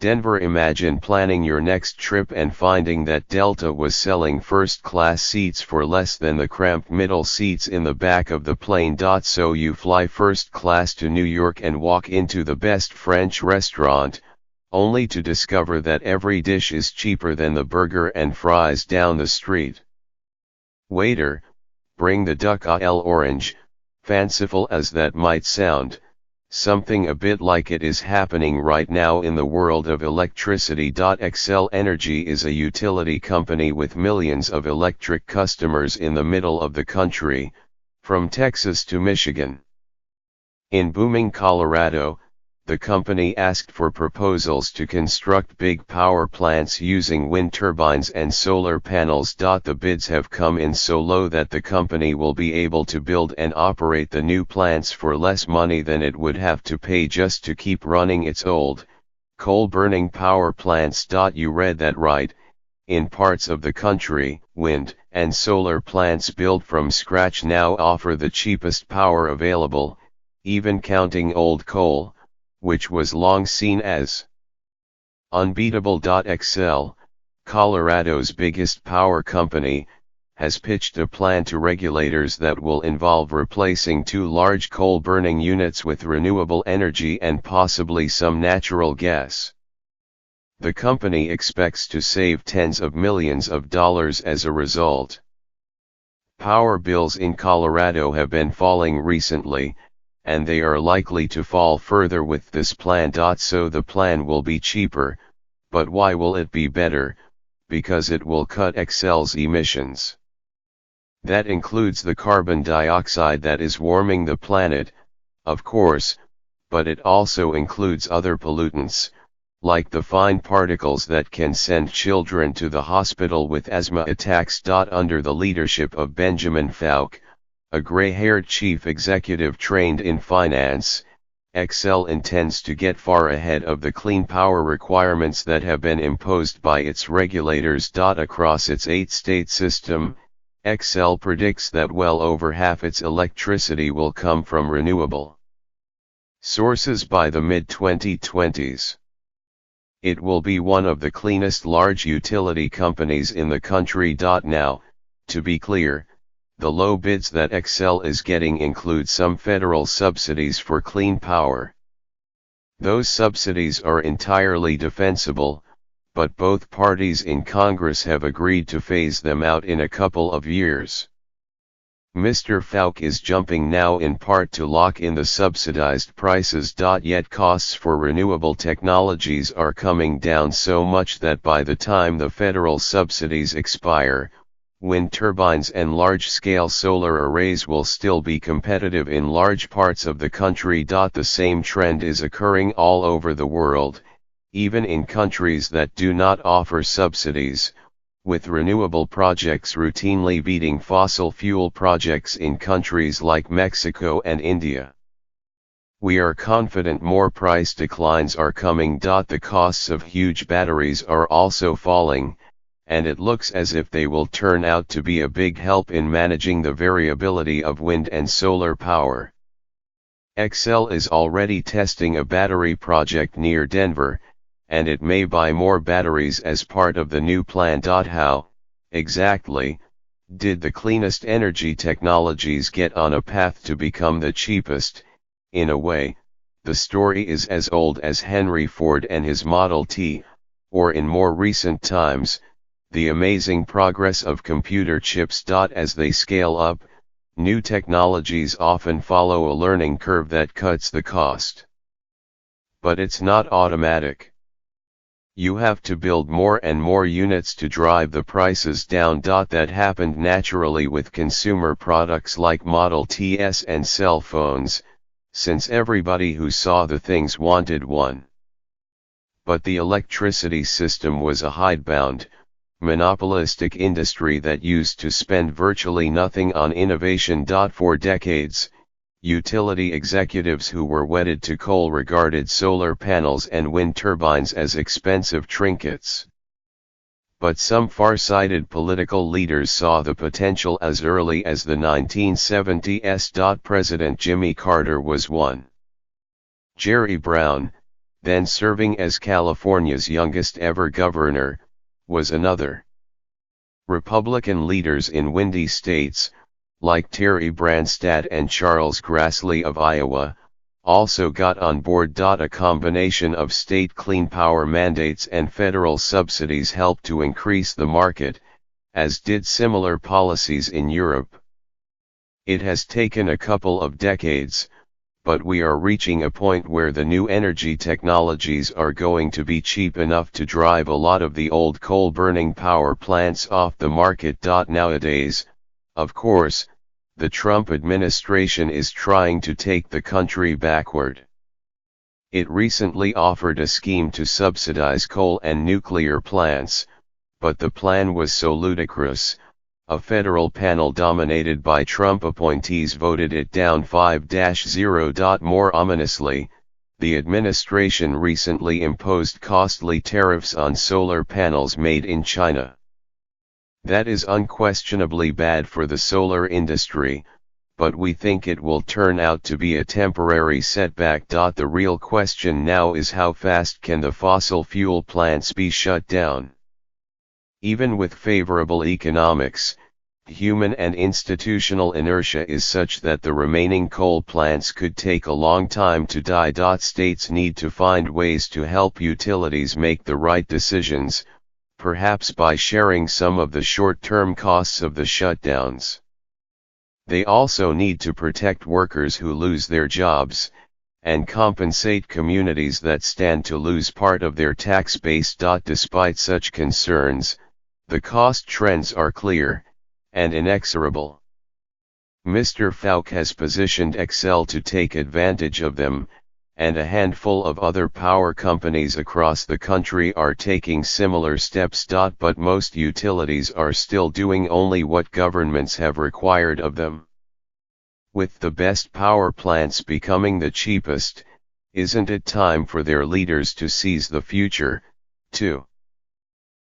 Denver. Imagine planning your next trip and finding that Delta was selling first-class seats for less than the cramped middle seats in the back of the plane. So you fly first class to New York and walk into the best French restaurant, only to discover that every dish is cheaper than the burger and fries down the street. Waiter, bring the duck à l'orange. Fanciful as that might sound, something a bit like it is happening right now in the world of electricity. Xcel Energy is a utility company with millions of electric customers in the middle of the country, from Texas to Michigan. In booming Colorado, the company asked for proposals to construct big power plants using wind turbines and solar panels. The bids have come in so low that the company will be able to build and operate the new plants for less money than it would have to pay just to keep running its old, coal-burning power plants. You read that right. In parts of the country, wind and solar plants built from scratch now offer the cheapest power available, even counting old coal, which was long seen as unbeatable. Xcel, Colorado's biggest power company, has pitched a plan to regulators that will involve replacing 2 large coal-burning units with renewable energy and possibly some natural gas. The company expects to save tens of millions of dollars as a result. Power bills in Colorado have been falling recently, and they are likely to fall further with this plan. So the plan will be cheaper, but why will it be better? Because it will cut Xcel's emissions. That includes the carbon dioxide that is warming the planet, of course, but it also includes other pollutants, like the fine particles that can send children to the hospital with asthma attacks. Under the leadership of Benjamin Fauke, a gray-haired chief executive trained in finance, Xcel intends to get far ahead of the clean power requirements that have been imposed by its regulators. Across its 8-state system, Xcel predicts that well over half its electricity will come from renewable sources by the mid-2020s. It will be one of the cleanest large utility companies in the country. Now, to be clear, the low bids that Xcel is getting include some federal subsidies for clean power. Those subsidies are entirely defensible, but both parties in Congress have agreed to phase them out in a couple of years. Mr. Fauke is jumping now in part to lock in the subsidized prices. Yet costs for renewable technologies are coming down so much that by the time the federal subsidies expire, wind turbines and large-scale solar arrays will still be competitive in large parts of the country. The same trend is occurring all over the world, even in countries that do not offer subsidies, with renewable projects routinely beating fossil fuel projects in countries like Mexico and India. We are confident more price declines are coming. The costs of huge batteries are also falling, and it looks as if they will turn out to be a big help in managing the variability of wind and solar power. Xcel is already testing a battery project near Denver, and it may buy more batteries as part of the new plan. How, exactly, did the cleanest energy technologies get on a path to become the cheapest? In a way, the story is as old as Henry Ford and his Model T, or in more recent times, the amazing progress of computer chips. As they scale up, new technologies often follow a learning curve that cuts the cost. But it's not automatic. You have to build more and more units to drive the prices down. That happened naturally with consumer products like Model Ts and cell phones, since everybody who saw the things wanted one. But the electricity system was a hidebound, monopolistic industry that used to spend virtually nothing on innovation. For decades, utility executives who were wedded to coal regarded solar panels and wind turbines as expensive trinkets. But some far-sighted political leaders saw the potential as early as the 1970s. President Jimmy Carter was one. Jerry Brown, then serving as California's youngest ever governor, was another. Republican leaders in windy states, like Terry Branstad and Charles Grassley of Iowa, also got on board. A combination of state clean power mandates and federal subsidies helped to increase the market, as did similar policies in Europe. It has taken a couple of decades, but we are reaching a point where the new energy technologies are going to be cheap enough to drive a lot of the old coal-burning power plants off the market. Nowadays, of course, the Trump administration is trying to take the country backward. It recently offered a scheme to subsidize coal and nuclear plants, but the plan was so ludicrous, a federal panel dominated by Trump appointees voted it down 5-0. More ominously, the administration recently imposed costly tariffs on solar panels made in China. That is unquestionably bad for the solar industry, but we think it will turn out to be a temporary setback. The real question now is how fast can the fossil fuel plants be shut down? Even with favorable economics, human and institutional inertia is such that the remaining coal plants could take a long time to die. States need to find ways to help utilities make the right decisions, perhaps by sharing some of the short-term costs of the shutdowns. They also need to protect workers who lose their jobs, and compensate communities that stand to lose part of their tax base. Despite such concerns, the cost trends are clear, and inexorable. Mr. Fauke has positioned Xcel to take advantage of them, and a handful of other power companies across the country are taking similar steps. But most utilities are still doing only what governments have required of them. With the best power plants becoming the cheapest, isn't it time for their leaders to seize the future, too?